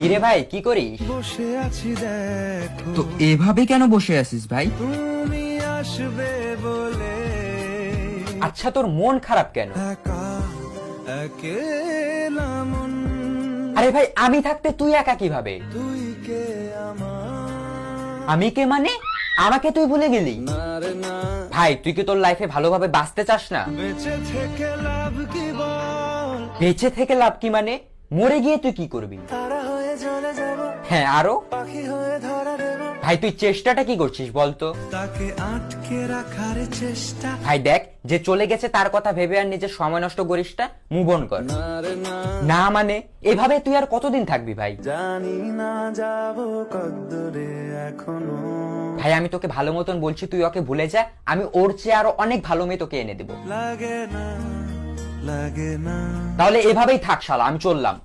কিরে ভাই কি করিস? বসে আছি দেখো তো এভাবে কেন বসে আছিস ভাই? তুমি আসবে বলে আচ্ছা তোর মন খারাপ কেন? একা একেলা মন আরে ভাই আমি থাকতে তুই একা কিভাবে? তুই কে আমার আমি কে মানে? আমাকে তুই ভুলে গেলি? না রে না ভাই তুই কি তোর লাইফে ভালোভাবে বাঁচতে চাস না? বেঁচে থেকে লাভ কি বল বেঁচে থেকে লাভ কি মানে? মরে গিয়ে তুই কি করবি? তারা হয়ে চলে যাব হ্যাঁ আরো? পাখি হয়ে ধরা দেব ভাই তুই চেষ্টাটা কি করছিস বলতো? তাকে আটকে রাখার চেষ্টা ভাই দেখ যে চলে গেছে তার কথা ভেবে আর নিজের সময় নষ্ট করিস না, মুভ অন কর। না রে না না মানে এভাবে তুই আর কতদিন থাকবি ভাই? জানি না যাব কদ্দূরে এখনো ভাই আমি তোকে ভালো মতন বলছি তুই ওকে ভুলে যা, আমি ওর চেয়ে আরো অনেক ভালো মেয়ে তোকে এনে দেবো। লাগে না তাহলে এভাবেই থাক শালা, আমি চললাম।